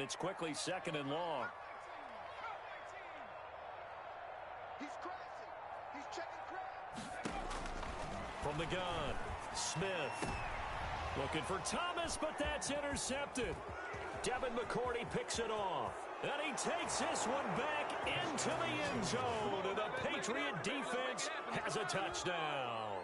and it's quickly 2nd and long. He's crashing. He's checking crash. From the gun, Smith. Looking for Thomas, but that's intercepted. Devin McCourty picks it off. And he takes this one back into the end zone. And the Patriot defense has a touchdown.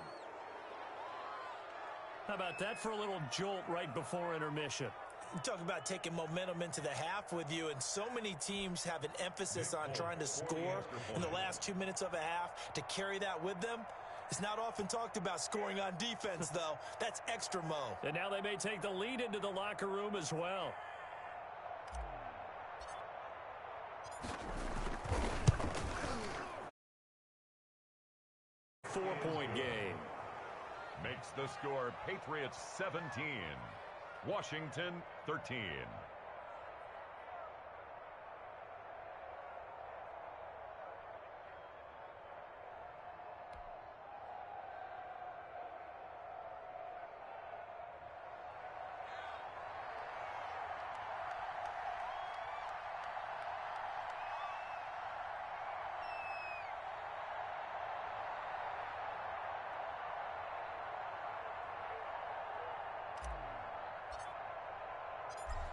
How about that for a little jolt right before intermission? You talk about taking momentum into the half with you, and so many teams have an emphasis on trying to score in the last 2 minutes of a half. To carry that with them, it's not often talked about scoring on defense, though. That's extra mo. And now they may take the lead into the locker room as well. Four-point game. Makes the score Patriots 17, Washington 13.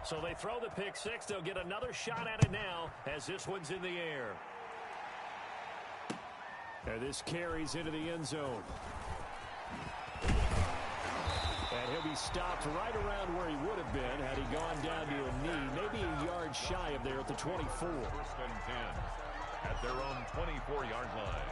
So they throw the pick six. They'll get another shot at it now as this one's in the air. And this carries into the end zone. And he'll be stopped right around where he would have been had he gone down to a knee, maybe a yard shy of there at the 24. 1st and 10 at their own 24-yard line.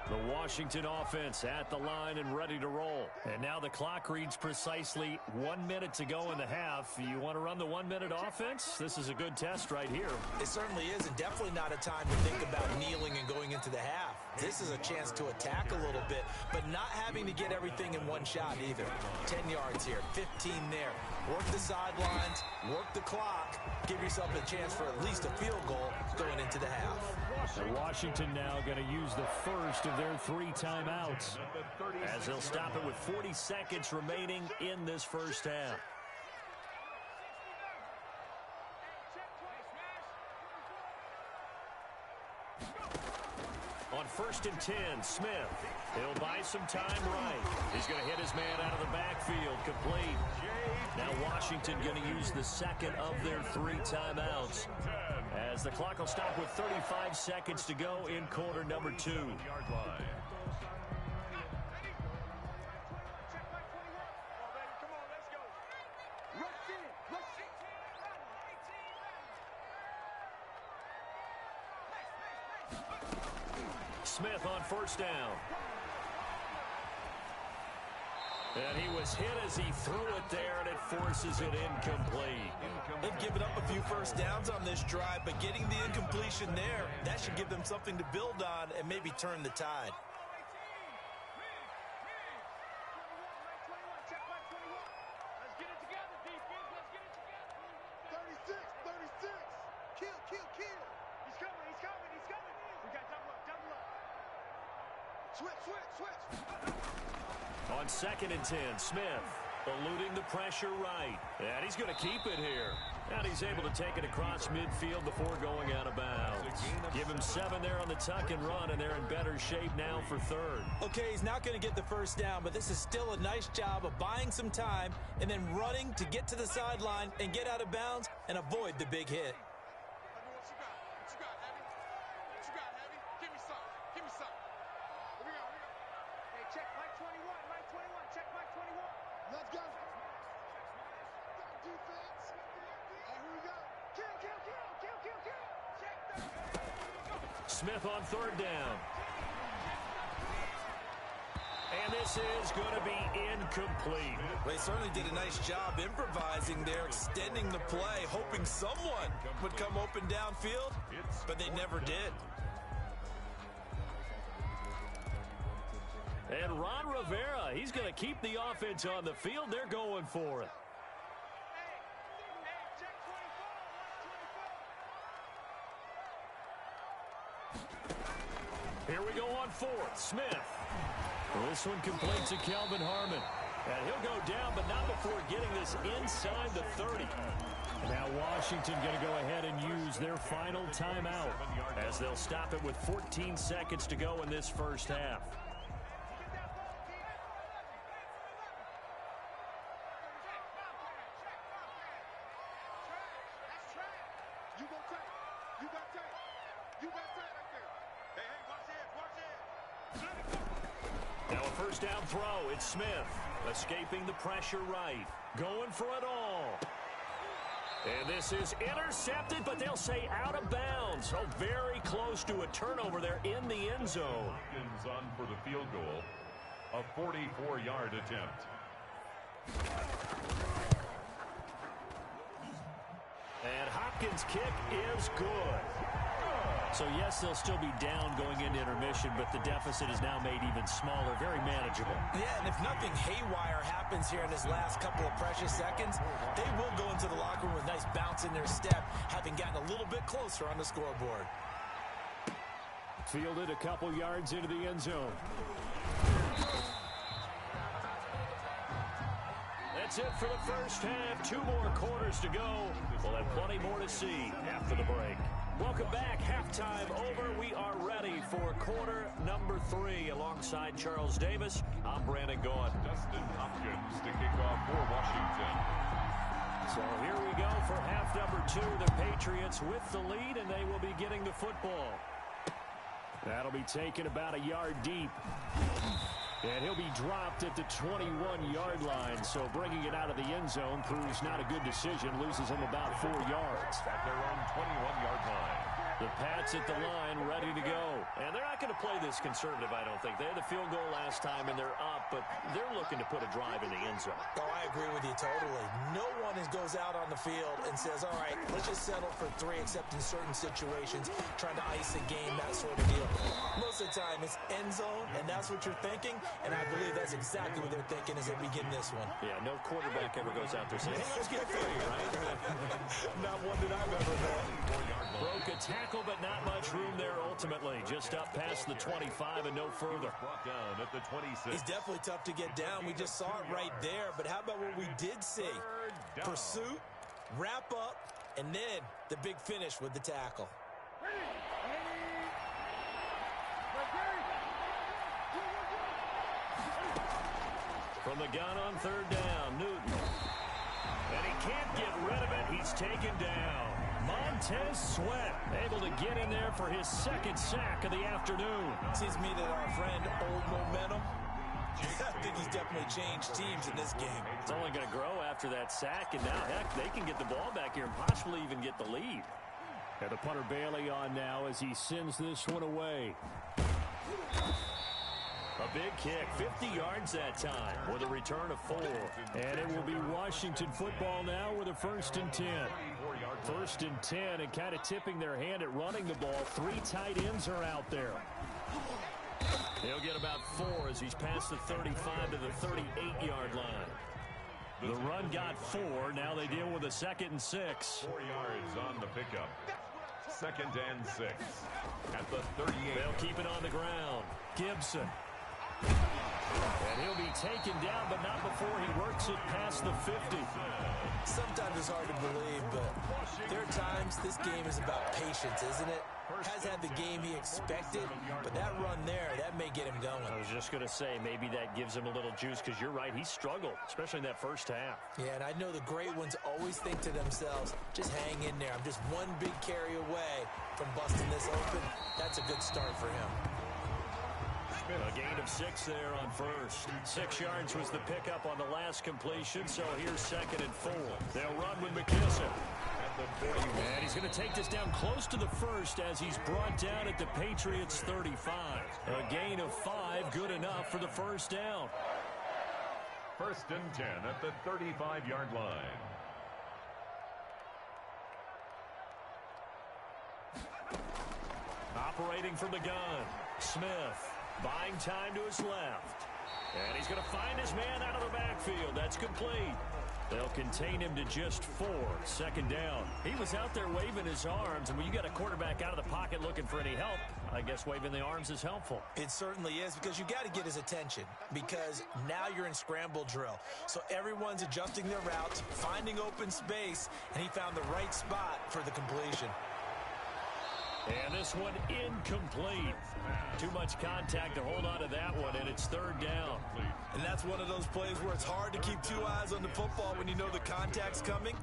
The Washington offense at the line and ready to roll. And now the clock reads precisely 1 minute to go in the half. You want to run the 1 minute offense? This is a good test right here. It certainly is, and definitely not a time to think about kneeling and going into the half. This is a chance to attack a little bit, but not having to get everything in one shot either. 10 yards here, 15 there. Work the sidelines, work the clock, give yourself a chance for at least a field goal going into the half. And Washington now going to use the first of their 3 timeouts as they'll stop it with 40 seconds remaining in this first half. On 1st and 10, Smith. He'll buy some time right. He's going to hit his man out of the backfield, complete. Now Washington going to use the second of their 3 timeouts as the clock will stop with 35 seconds to go in quarter number 2. Smith on 1st down. And he was hit as he threw it there, and it forces it incomplete. They've given up a few first downs on this drive, but getting the incompletion there, that should give them something to build on and maybe turn the tide. On 2nd and 10, Smith eluding the pressure right. And he's going to keep it here. And he's able to take it across midfield before going out of bounds. Give him 7 there on the tuck and run, and they're in better shape now for 3rd. Okay, he's not going to get the first down, but this is still a nice job of buying some time and then running to get to the sideline and get out of bounds and avoid the big hit. Smith on 3rd down. And this is going to be incomplete. They certainly did a nice job improvising there, extending the play, hoping someone would come open downfield, but they never did. And Ron Rivera, he's going to keep the offense on the field. They're going for it. Here we go on 4th. Smith. This one complete to Kelvin Harmon. And he'll go down, but not before getting this inside the 30. Now Washington going to go ahead and use their final timeout as they'll stop it with 14 seconds to go in this first half. Now a first down throw. It's Smith escaping the pressure right. Going for it all. And this is intercepted, but they'll say out of bounds. So very close to a turnover there in the end zone. Hopkins on for the field goal. A 44-yard attempt. And Hopkins' kick is good. So, yes, they'll still be down going into intermission, but the deficit is now made even smaller, very manageable. Yeah, and if nothing haywire happens here in this last couple of precious seconds, they will go into the locker room with a nice bounce in their step, having gotten a little bit closer on the scoreboard. Fielded a couple yards into the end zone. That's it for the first half. 2 more quarters to go. We'll have plenty more to see after the break. Welcome back. Halftime over. We are ready for quarter number 3. Alongside Charles Davis, I'm Brandon Gaud. Dustin Hopkins to kick off for Washington. So here we go for half number 2. The Patriots with the lead, and they will be getting the football. That'll be taken about a yard deep. And he'll be dropped at the 21-yard line. So bringing it out of the end zone proves not a good decision. Loses him about 4 yards. At their own 21-yard line. The Pats at the line, ready to go. And they're not going to play this conservative, I don't think. They had the field goal last time, and they're up, but they're looking to put a drive in the end zone. Oh, I agree with you totally. No one goes out on the field and says, all right, let's just settle for 3, except in certain situations, trying to ice a game, that sort of deal. Most of the time, it's end zone, and that's what you're thinking, and I believe that's exactly what they're thinking as they begin this one. Yeah, no quarterback ever goes out there saying, hey, let's get for you, right? Not one that I've ever known. Broke a tackle, but not much room there ultimately. Just up past the 25 and no further. Brought down at the 26. He's definitely tough to get down. We just saw it right there. But how about what we did see? Pursuit, wrap up, and then the big finish with the tackle. From the gun on third down, Newton. And he can't get rid of it. He's taken down. Montez Sweat able to get in there for his second sack of the afternoon. Seems to me that our friend Old Momentum, I think he's definitely changed teams in this game. It's only going to grow after that sack, and now, heck, they can get the ball back here and possibly even get the lead. And the punter Bailey on now as he sends this one away. A big kick, 50 yards that time with a return of 4. And it will be Washington football now with a 1st and 10. 1st and 10, and kind of tipping their hand at running the ball. 3 tight ends are out there. He'll get about 4 as he's past the 35 to the 38-yard line. The run got 4. Now they deal with a 2nd and 6. 4 yards on the pickup. 2nd and 6. At the 38. They'll keep it on the ground. Gibson. And he'll be taken down, but not before he works it past the 50. Sometimes it's hard to believe, but there are times this game is about patience, isn't it? Has had the game he expected, but that run there, that may get him going. I was just going to say, maybe that gives him a little juice, because you're right, he struggled, especially in that first half. Yeah, and I know the great ones always think to themselves, just hang in there. I'm just one big carry away from busting this open. That's a good start for him. A gain of 6 there on first. 6 yards was the pickup on the last completion, so here's 2nd and 4. They'll run with McKissick. And he's going to take this down close to the 1st as he's brought down at the Patriots' 35. A gain of 5, good enough for the 1st down. 1st and 10 at the 35-yard line. Operating from the gun, Smith. Buying time to his left. And he's going to find his man out of the backfield. That's complete. They'll contain him to just 4. Second down. He was out there waving his arms, and when you got a quarterback out of the pocket looking for any help, I guess waving the arms is helpful. It certainly is, because you got to get his attention, because now you're in scramble drill. So everyone's adjusting their routes, finding open space, and he found the right spot for the completion. And this one incomplete. Too much contact to hold on to that one, and it's third down. And that's one of those plays where it's hard to keep 2 eyes on the football when you know the contact's coming,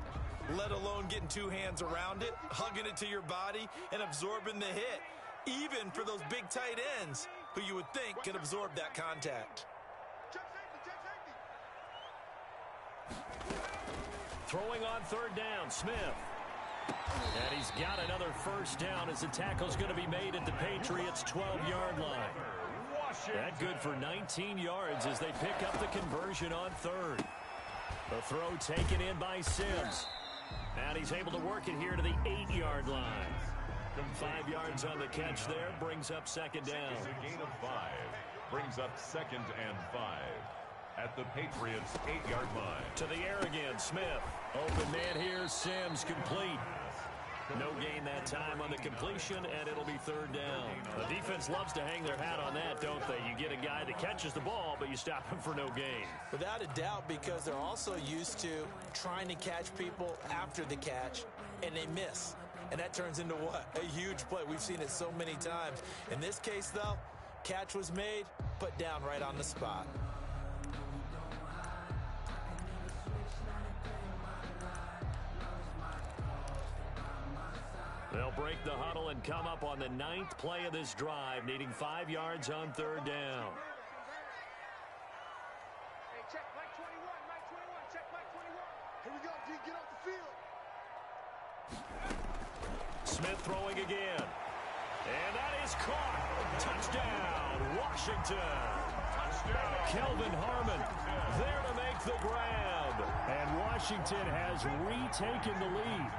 let alone getting 2 hands around it, hugging it to your body, and absorbing the hit, even for those big tight ends who you would think could absorb that contact. Throwing on third down, Smith. And he's got another first down as the tackle's going to be made at the Patriots' 12-yard line. That good for 19 yards as they pick up the conversion on third. The throw taken in by Sims. And he's able to work it here to the 8-yard line. 5 yards on the catch there, brings up second down. It's a gain of 5. Brings up 2nd and 5. At the Patriots' 8-yard line. To the air again, Smith. Open man here, Sims complete. No gain that time on the completion, and it'll be third down. The defense loves to hang their hat on that, don't they? You get a guy that catches the ball, but you stop him for no gain. Without a doubt, because they're also used to trying to catch people after the catch, and they miss. And that turns into what? A huge play. We've seen it so many times. In this case, though, catch was made, put down right on the spot. They'll break the huddle and come up on the 9th play of this drive, needing 5 yards on third down. Hey, check Mike 21, Mike 21, check Mike 21. Here we go, D, get off the field. Smith throwing again. And that is caught. Touchdown, Washington. Touchdown. Kelvin Harmon there to make the grab. And Washington has retaken the lead.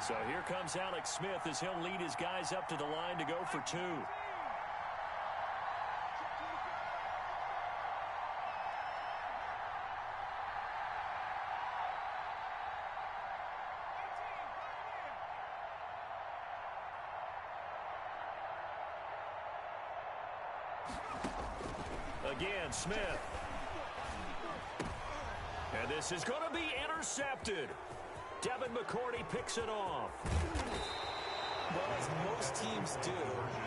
So here comes Alex Smith as he'll lead his guys up to the line to go for 2. Again, Smith. And this is going to be intercepted. Devin McCourty picks it off. Well, as most teams do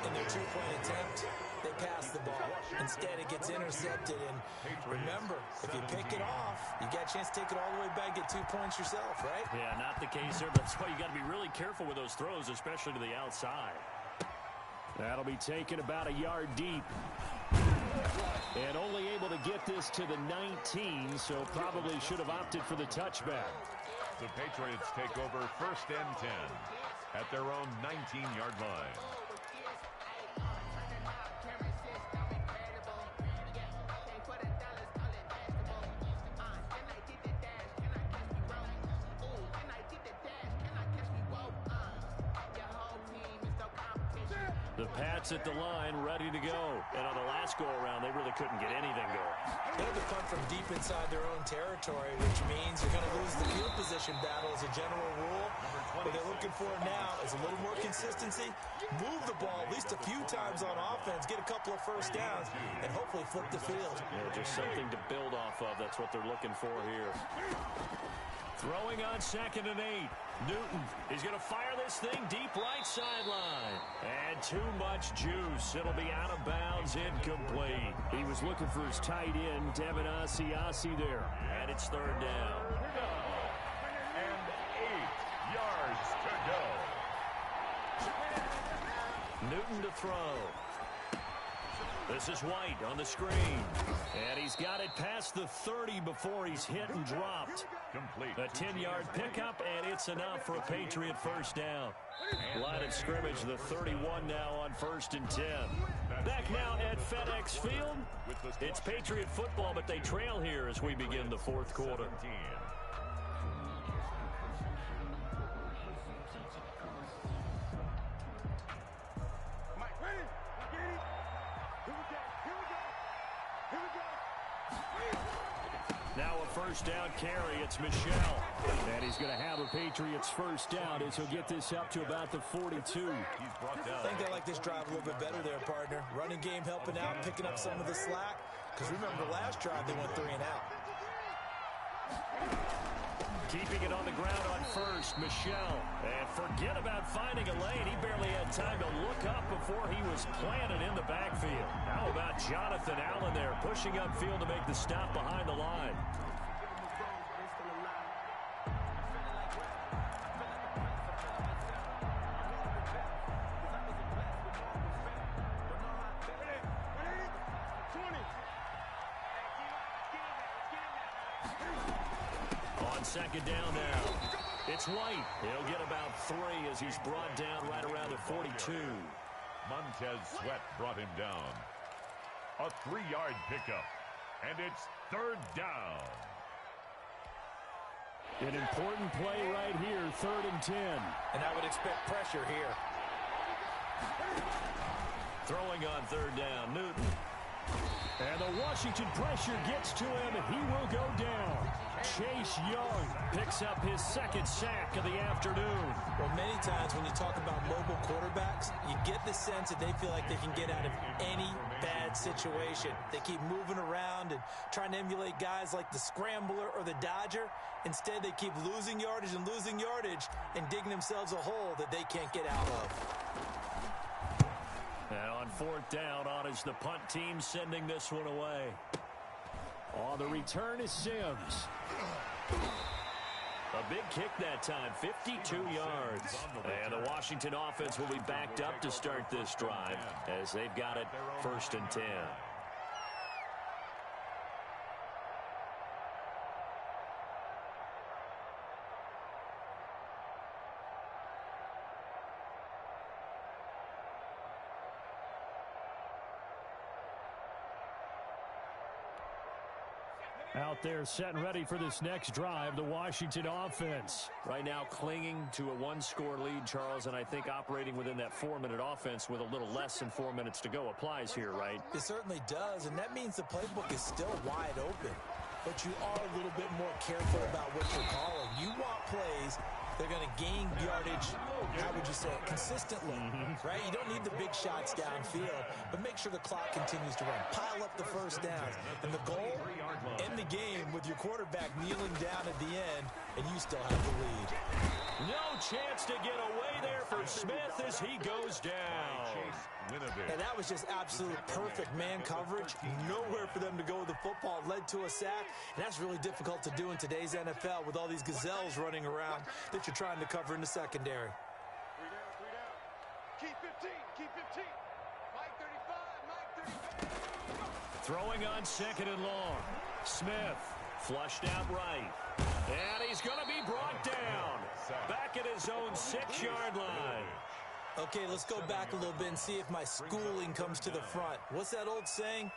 in their 2-point attempt, they pass the ball. Instead, it gets intercepted. And remember, if you pick it off, you got a chance to take it all the way back, get 2 points yourself, right? Yeah, not the case there. That's why you got to be really careful with those throws, especially to the outside. That'll be taken about a yard deep. And only able to get this to the 19, so probably should have opted for the touchback. The Patriots take over 1st and 10 at their own 19-yard line. The Pats at the line, ready to go. And on the last go-around, they really couldn't get anything going. They have to punt from deep inside their own territory, which means you're going to lose the field position battle as a general rule. What they're looking for now is a little more consistency, move the ball at least a few times on offense, get a couple of first downs, and hopefully flip the field. Yeah, just something to build off of. That's what they're looking for here. Throwing on 2nd and 8. Newton is going to fire this thing deep right sideline. And too much juice. It'll be out of bounds, incomplete. He was looking for his tight end, Devin Asiasi there. And it's third down. And 8 yards to go. Newton to throw. This is White on the screen. And he's got it past the 30 before he's hit and dropped. Complete. A 10-yard pickup, and it's enough for a Patriot first down. Line of scrimmage, the 31 now on 1st and 10. Back now at FedEx Field. It's Patriot football, but they trail here as we begin the 4th quarter. Now a first down carry. It's Michel. And he's going to have a Patriots first down as he'll get this up to about the 42. I think they like this drive a little bit better there, partner. Running game helping out, picking up some of the slack. Because remember the last drive, they went 3 and out. Keeping it on the ground on first, Michel. And forget about finding a lane. He barely had time to look up before he was planted in the backfield. How about Jonathan Allen there, pushing upfield to make the stop behind the line. Second down now. It's White. He'll get about 3 as he's brought down right around the 42. Montez Sweat brought him down. A 3-yard pickup. And it's 3rd down. An important play right here, 3rd and 10. And I would expect pressure here. Throwing on 3rd down, Newton. And the Washington pressure gets to him, and he will go down. Chase Young picks up his 2nd sack of the afternoon. Well, many times when you talk about mobile quarterbacks, you get the sense that they feel like they can get out of any bad situation. They keep moving around and trying to emulate guys like the Scrambler or the Dodger. Instead, they keep losing yardage and digging themselves a hole that they can't get out of. And on 4th down, on is the punt team sending this one away. On the return is Sims. A big kick that time, 52 yards. And the Washington offense will be backed up to start this drive as they've got it 1st and 10. Out there set and ready for this next drive, the Washington offense. Right now clinging to a 1-score lead, Charles, and I think operating within that 4-minute offense with a little less than 4 minutes to go applies here, right? It certainly does, and that means the playbook is still wide open. But you are a little bit more careful about what you're calling. You want plays they're going to gain yardage, how would you say it, consistently, right? You don't need the big shots downfield, but make sure the clock continues to run. Pile up the first downs. And the goal, end the game with your quarterback kneeling down at the end, and you still have the lead. No chance to get away there for Smith as he goes down. And that was just absolute perfect man coverage. Nowhere for them to go with the football. Led to a sack. And that's really difficult to do in today's NFL with all these gazelles running around that you're trying to cover in the secondary. 3 down. Keep 15. Keep 15. Mike 35. Mike 35. Throwing on 2nd and long. Smith flushed out right. And he's going to be brought down. Back at his own 6-yard line. Okay, let's go back a little bit and see if my schooling comes to the front. What's that old saying?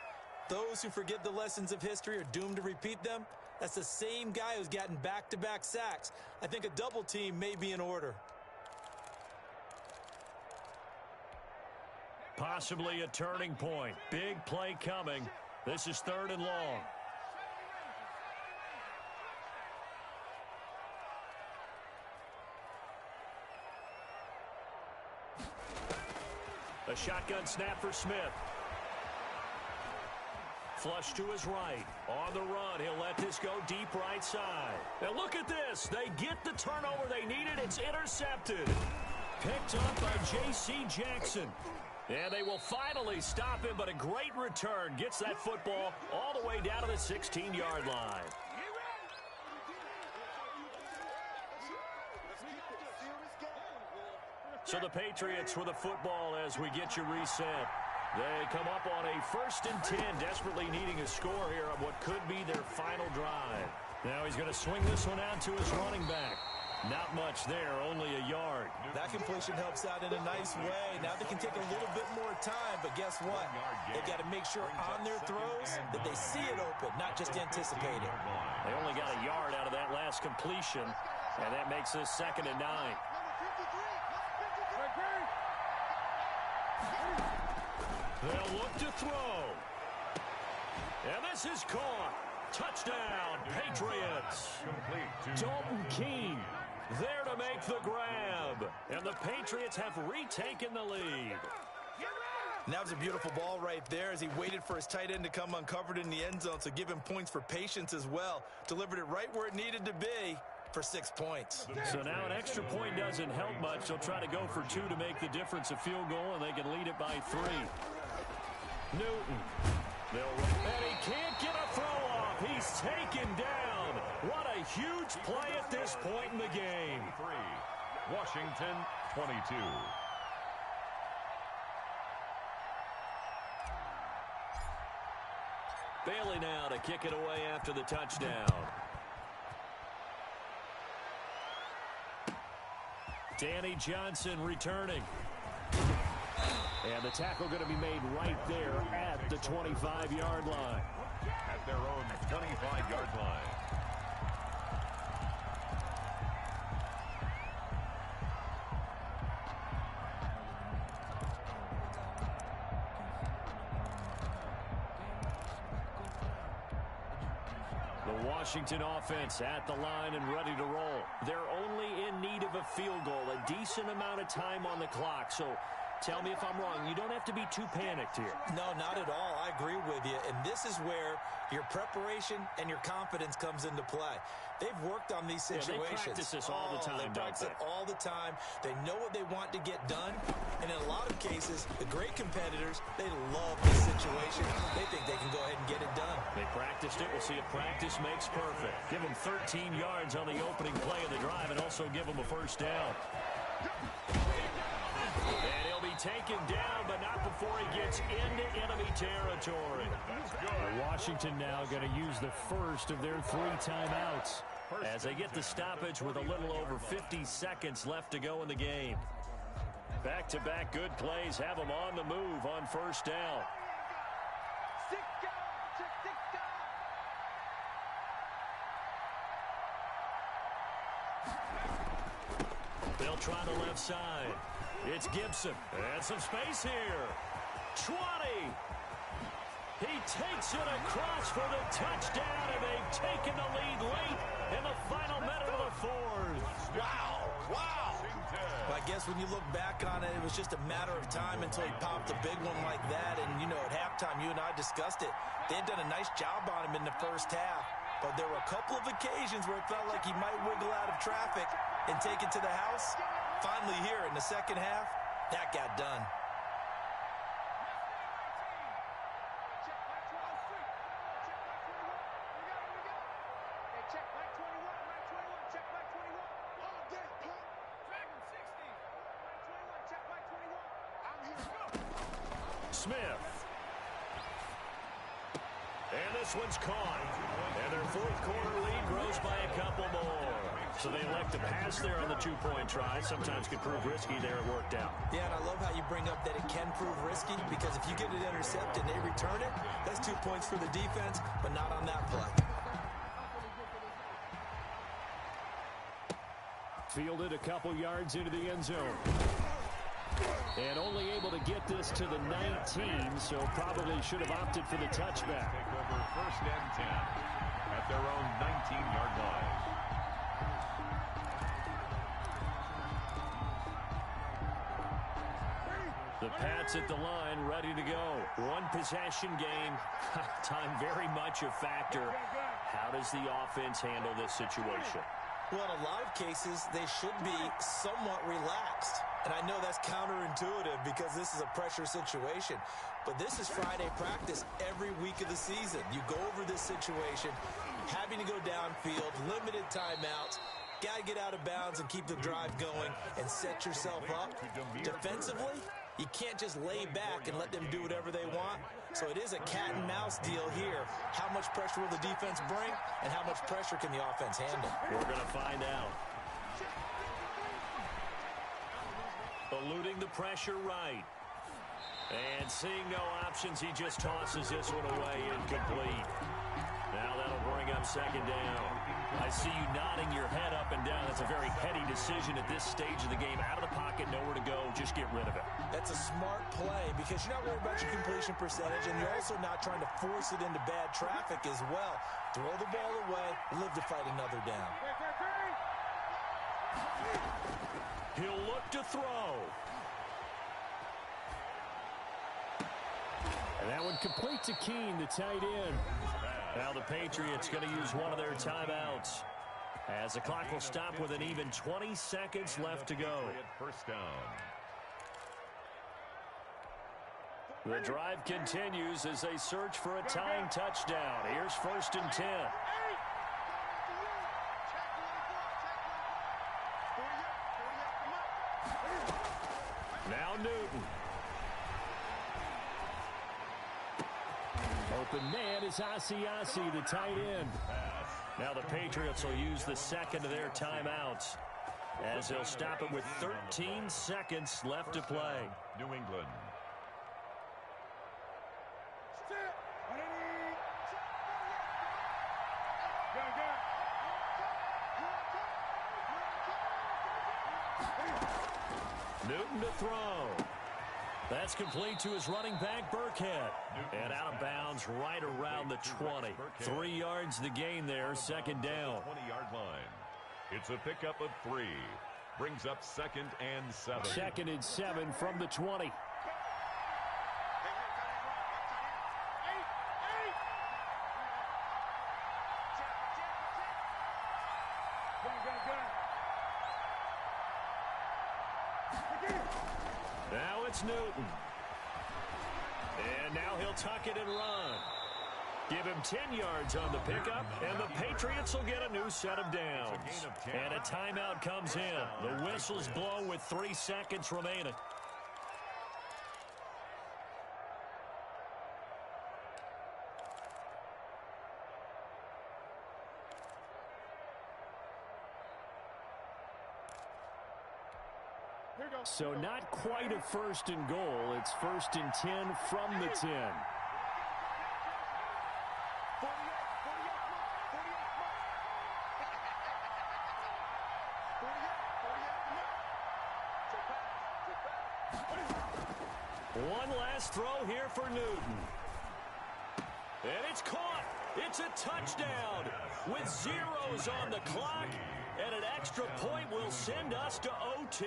Those who forget the lessons of history are doomed to repeat them. That's the same guy who's gotten back-to-back sacks. I think a double team may be in order. Possibly a turning point. Big play coming. This is 3rd and long. A shotgun snap for Smith. Flush to his right. On the run, he'll let this go deep right side. Now look at this. They get the turnover they needed. It's intercepted. Picked up by J.C. Jackson. And they will finally stop him, but a great return. Gets that football all the way down to the 16-yard line. So the Patriots with the football as we get you reset. They come up on a 1st and 10, desperately needing a score here on what could be their final drive. Now he's going to swing this one out to his running back. Not much there, only a yard. That completion helps out in a nice way. Now they can take a little bit more time, but guess what? They've got to make sure on their throws that they see it open, not just anticipate it. They only got a yard out of that last completion, and that makes this 2nd and 9. They'll look to throw. And this is caught. Touchdown, Patriots. Dalton Keene there to make the grab. And the Patriots have retaken the lead. And that was a beautiful ball right there as he waited for his tight end to come uncovered in the end zone, so give him points for patience as well. Delivered it right where it needed to be for 6 points. So now an extra point doesn't help much. They'll try to go for 2 to make the difference a field goal, and they can lead it by 3. Newton. And he can't get a throw off. He's taken down. What a huge play at this point in the game. Washington 22. Bailey now to kick it away after the touchdown. Danny Johnson returning. And the tackle going to be made right there at the 25-yard line. At their own 25-yard line. The Washington offense at the line and ready to roll. They're only in need of a field goal, a decent amount of time on the clock. So tell me if I'm wrong. You don't have to be too panicked here. No, not at all. I agree with you. And this is where your preparation and your confidence comes into play. They've worked on these situations. They practice this all the time, They practice it all the time. They know what they want to get done. And in a lot of cases, the great competitors, they love this situation. They think they can go ahead and get it done. They practiced it. We'll see if practice makes perfect. Give them 13 yards on the opening play of the drive and also give them a first down. And he'll be taken down, but not before he gets into enemy territory. Washington now going to use the first of their 3 timeouts as they get the stoppage with a little over 50 seconds left to go in the game. Back-to-back good plays have them on the move on first down. They'll try the left side. It's Gibson. And some space here. 20. He takes it across for the touchdown, and they've taken the lead late in the final minute of the 4th. Wow. Well, I guess when you look back on it, it was just a matter of time until he popped a big one like that. And, you know, at halftime, you and I discussed it. They had done a nice job on him in the first half. But there were a couple of occasions where it felt like he might wiggle out of traffic and take it to the house. Finally here in the second half, that got done. Smith. And this one's caught. And their 4th quarter lead grows by a couple more. So they elect to pass there on the 2-point try. Sometimes could prove risky. There it worked out. Yeah, and I love how you bring up that it can prove risky, because if you get it intercepted and they return it, that's 2 points for the defense, but not on that play. Fielded a couple yards into the end zone. And only able to get this to the 19, so probably should have opted for the touchback. Take over 1st and 10 at their own 19-yard line. The Pats at the line, ready to go. One possession game. Time very much a factor. How does the offense handle this situation? Well, in a lot of cases, they should be somewhat relaxed. And I know that's counterintuitive because this is a pressure situation. But this is Friday practice every week of the season. You go over this situation, having to go downfield, limited timeouts, got to get out of bounds and keep the drive going and set yourself up. Defensively, you can't just lay back and let them do whatever they want. So it is a cat and mouse deal here. How much pressure will the defense bring, and how much pressure can the offense handle? We're going to find out. Eluding the pressure right. And seeing no options, he just tosses this one away incomplete. Now that'll bring up 2nd down. I see you nodding your head up and down. That's a very heady decision at this stage of the game. Out of the pocket, nowhere to go. Just get rid of it. That's a smart play because you're not worried about your completion percentage, and you're also not trying to force it into bad traffic as well. Throw the ball away, live to fight another down. He'll look to throw. And that one complete to Keene, the tight end. Now the Patriots going to use one of their timeouts as the clock will stop with an even 20 seconds left to go. First down. The drive continues as they search for a tying touchdown. Here's 1st and 10. Now Newton. Open man is Asiasi, the tight end. Now the Patriots will use the second of their timeouts as they'll stop it with 13 seconds left to play. New England. Newton to throw. That's complete to his running back, Burkhead. And out of bounds right around the 20. 3 yards the gain there, second down. 20-yard line. It's a pickup of 3. Brings up 2nd and 7. 2nd and 7 from the 20. Now it's Newton. And now he'll tuck it and run. Give him 10 yards on the pickup, and the Patriots will get a new set of downs. And a timeout comes in. The whistles blow with 3 seconds remaining. So not quite a 1st and goal. It's 1st and 10 from the 10. One last throw here for Newton. And it's caught. It's a touchdown with zeros on the clock. And an extra point will send us to OT.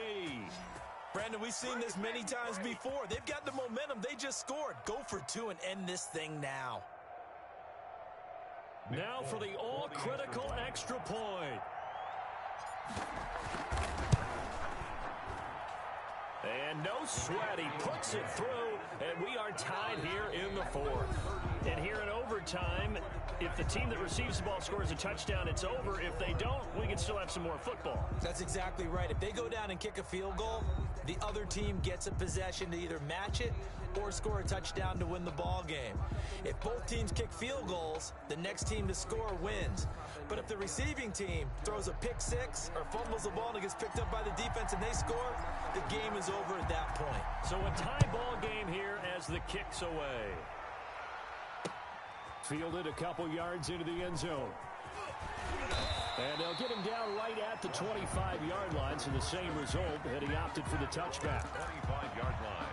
Brandon, we've seen this many times before. They've got the momentum. They just scored. Go for 2 and end this thing now. Now for the all-critical extra point. And no sweat. He puts it through, and we are tied here in the 4th. And here in overtime, if the team that receives the ball scores a touchdown, it's over. If they don't, we can still have some more football. That's exactly right. If they go down and kick a field goal, the other team gets a possession to either match it or score a touchdown to win the ball game. If both teams kick field goals, the next team to score wins. But if the receiving team throws a pick 6 or fumbles the ball and it gets picked up by the defense and they score, the game is over at that point. So a tie ball game here as the kick's away. Fielded a couple yards into the end zone. And they'll get him down right at the 25-yard line, so the same result, and he opted for the touchback. 25-yard line.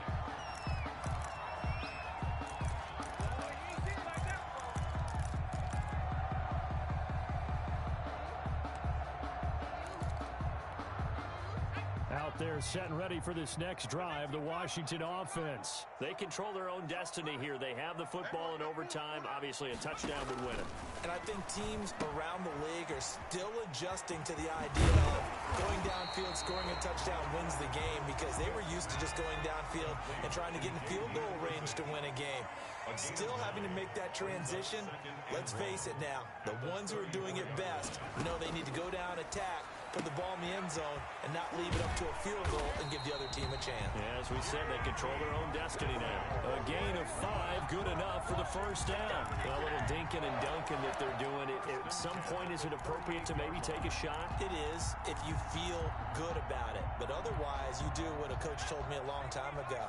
Out there set and ready for this next drive, the Washington offense. They control their own destiny here. They have the football in overtime. Obviously, a touchdown would win it. And I think teams around the league are still adjusting to the idea of going downfield, scoring a touchdown wins the game, because they were used to just going downfield and trying to get in field goal range to win a game. Still having to make that transition. Let's face it now, the ones who are doing it best know they need to go down, attack, put the ball in the end zone, and not leave it up to a field goal and give the other team a chance. Yeah, as we said, they control their own destiny now. A gain of 5, good enough for the first down. A little dinking and dunking that they're doing. At some point, is it appropriate to maybe take a shot? It is, if you feel good about it. But otherwise, you do what a coach told me a long time ago.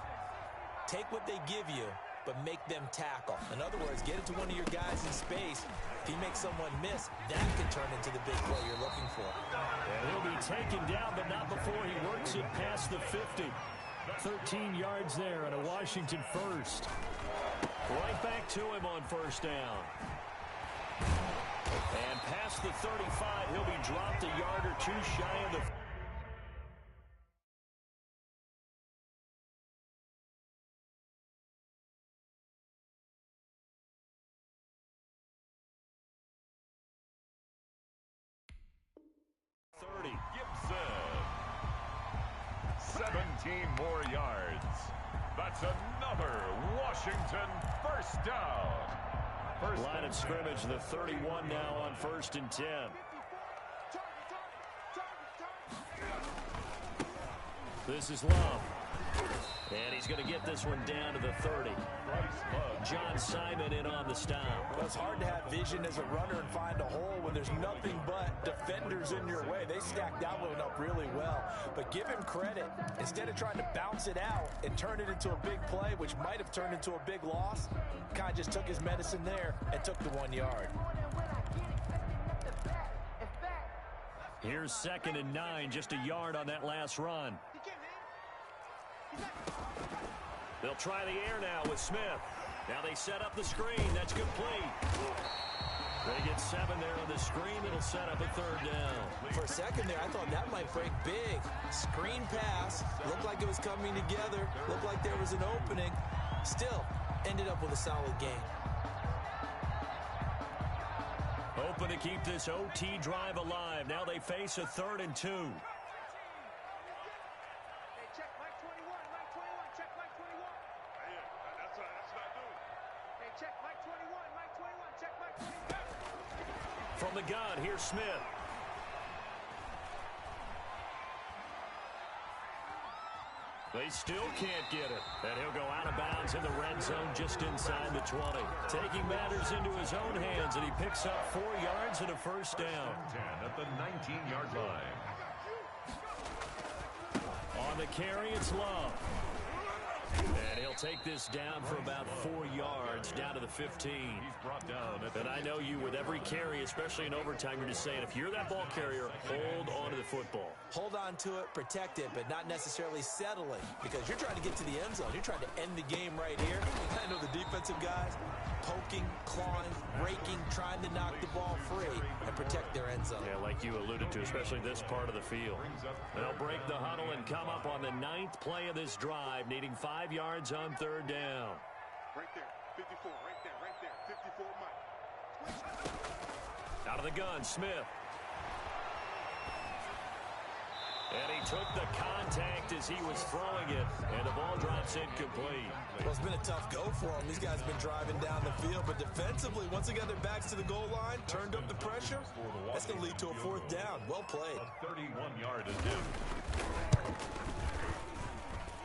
Take what they give you, but make them tackle. In other words, get it to one of your guys in space. If he makes someone miss, that could turn into the big play you're looking for. And he'll be taken down, but not before he works it past the 50. 13 yards there and a Washington first. Right back to him on first down. And past the 35, he'll be dropped a yard or two shy of the... Gibson. 17 more yards. That's another Washington first down. Line of scrimmage, the 31 now on 1st and 10. This is Love. And he's going to get this one down to the 30. John Simon in on the stop. Well, it's hard to have vision as a runner and find a hole when there's nothing but defenders in your way. They stacked that one up really well. But give him credit. Instead of trying to bounce it out and turn it into a big play, which might have turned into a big loss, Kai just took his medicine there and took the 1 yard. Here's 2nd and 9, just a yard on that last run. They'll try the air now with Smith. Now they set up the screen. That's complete. They get 7 there on the screen. It'll set up a 3rd down. For a second there, I thought that might break big. Screen pass. Looked like it was coming together. Looked like there was an opening. Still, ended up with a solid game. Open to keep this OT drive alive. Now they face a 3rd and 2. From the gun, here's Smith. They still can't get it. And he'll go out of bounds in the red zone just inside the 20. Taking matters into his own hands, and he picks up 4 yards and a first down. 10 at the 19-yard line. On the carry, it's Love. And he'll take this down for about 4 yards, down to the 15. He's brought down. And I know you, with every carry, especially in overtime, you're just saying, if you're that ball carrier, hold on to the football. Hold on to it, protect it, but not necessarily settling, because you're trying to get to the end zone. You're trying to end the game right here. I know the defensive guys poking, clawing, raking, trying to knock the ball free and protect their end zone. Yeah, like you alluded to, especially this part of the field. They'll break the huddle and come up on the 9th play of this drive, needing 5 yards on 3rd down. Right there, 54, right there, 54, Mike. Out of the gun, Smith. And he took the contact as he was throwing it, and the ball drops incomplete. Well, it's been a tough go for them. These guys have been driving down the field, but defensively, once they got their backs to the goal line, turned up the pressure, that's going to lead to a 4th down. Well played. A 31-yard is due.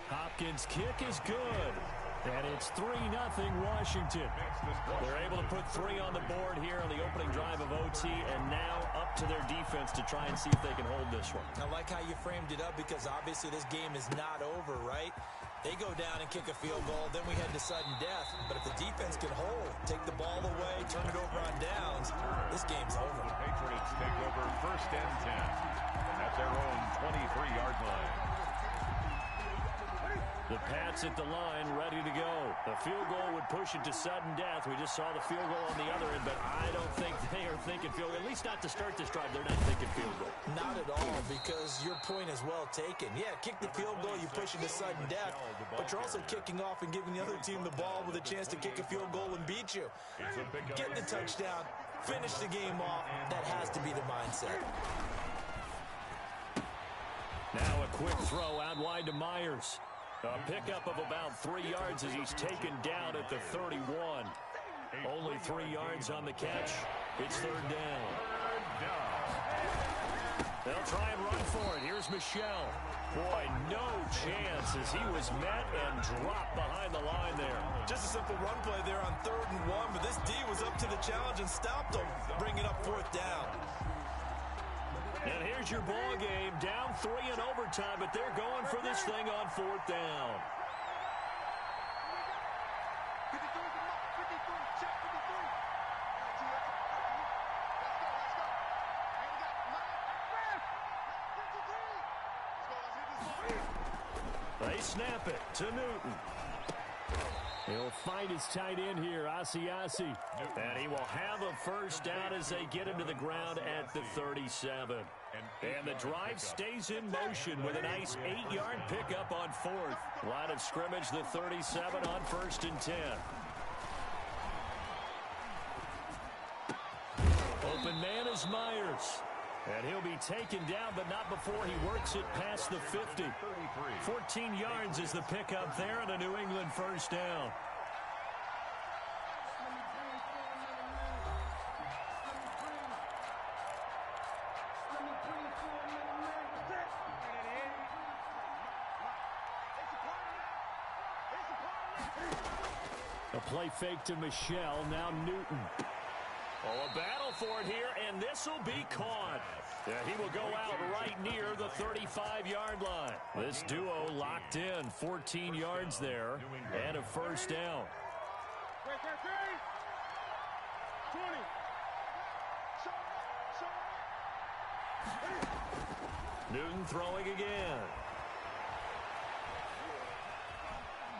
Hopkins' kick is good. And it's 3-0 Washington. They're able to put 3 on the board here on the opening drive of OT, and now up to their defense to try and see if they can hold this one. I like how you framed it up, because obviously this game is not over, right? They go down and kick a field goal, then we head to sudden death. But if the defense can hold, take the ball away, turn it over on downs, this game's over. The Patriots take over 1st and 10 at their own 23-yard line. The Pats at the line, ready to go. The field goal would push it to sudden death. We just saw the field goal on the other end, but I don't think they are thinking field goal. At least not to start this drive. They're not thinking field goal. Not at all, because your point is well taken. Yeah, kick the field goal, you push it to sudden death, but you're also kicking off and giving the other team the ball with a chance to kick a field goal and beat you. Get the touchdown, finish the game off. That has to be the mindset. Now a quick throw out wide to Myers. A pickup of about 3 yards as he's taken down at the 31. Only 3 yards on the catch. It's 3rd down. They'll try and run for it. Here's Michelle. Boy, no chance as he was met and dropped behind the line there. Just a simple run play there on 3rd and 1, but this D was up to the challenge and stopped him, bringing up 4th down. And here's your ball game, down 3 in overtime, but they're going for this thing on 4th down. 53, check 53. They snap it to Newton. He'll find his tight end here, Asiasi. And he will have a first down as they get him to the ground at the 37. And the drive stays in motion with a nice 8-yard pickup on fourth. Line of scrimmage, the 37 on 1st and 10. Open man is Myers. And he'll be taken down, but not before he works it past the 50. 14 yards is the pickup there, and a New England first down. A play fake to Michelle, now Newton. Oh, a battle for it here, and this will be caught. Yeah, he will go out right near the 35-yard line. This duo locked in, 14 yards there, and a first down. 20. Newton throwing again.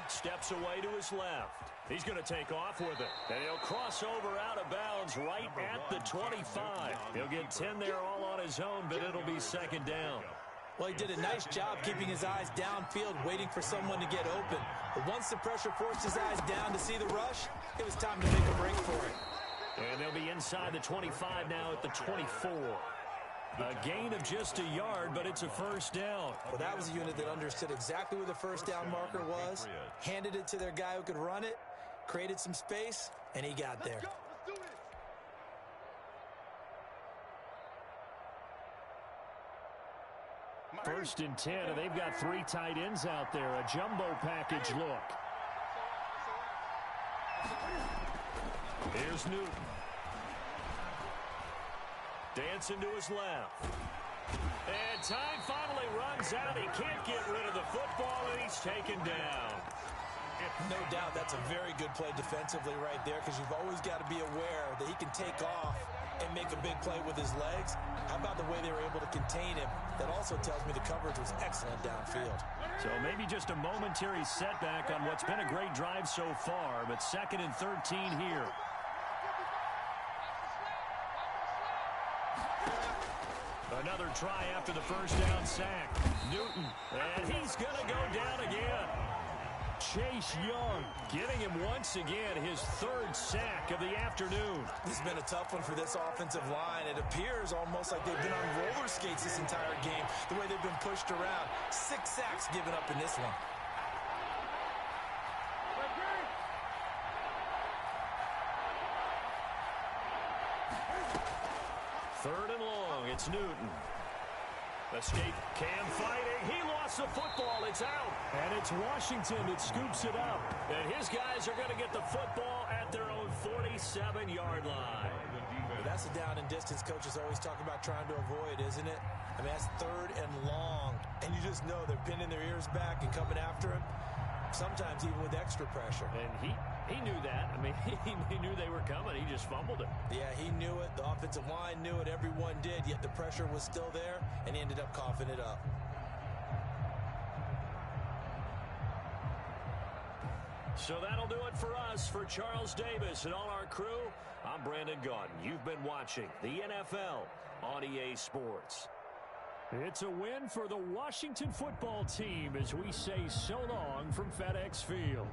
Steps away to his left. He's going to take off with it. And he'll cross over out of bounds right at the 25. He'll get 10 there all on his own, but it'll be second down. Well, he did a nice job keeping his eyes downfield, waiting for someone to get open. But once the pressure forced his eyes down to see the rush, it was time to make a break for it. And they'll be inside the 25 now at the 24. A gain of just a yard, but it's a first down. Well, that was a unit that understood exactly where the first down marker was, handed it to their guy who could run it, created some space, and he got there. First and 10, and they've got 3 tight ends out there. A jumbo package look. Here's Newton. Dancing to his left. And time finally runs out. He can't get rid of the football, and he's taken down. No doubt that's a very good play defensively right there, because you've always got to be aware that he can take off and make a big play with his legs. How about the way they were able to contain him? That also tells me the coverage was excellent downfield. So maybe just a momentary setback on what's been a great drive so far, but 2nd and 13 here. Another try after the first down sack. Newton, and he's going to go down again. Chase Young getting him once again his 3rd sack of the afternoon. This has been a tough one for this offensive line. It appears almost like they've been on roller skates this entire game, the way they've been pushed around. 6 sacks given up in this one. Third and long, it's Newton. Escape Cam fighting. He lost the football. It's out. And it's Washington that scoops it up. And his guys are going to get the football at their own 47-yard line. Well, that's a down and distance coaches always talk about trying to avoid, isn't it? I mean, that's 3rd and long. And you just know they're pinning their ears back and coming after him. Sometimes even with extra pressure. And he knew that. I mean, he knew they were coming. He just fumbled it. Yeah, he knew it. The offensive line knew it. Everyone did. Yet the pressure was still there, and he ended up coughing it up. So that'll do it for us. For Charles Davis and all our crew, I'm Brandon Gaudin. You've been watching the NFL on EA Sports. It's a win for the Washington football team as we say so long from FedEx Field.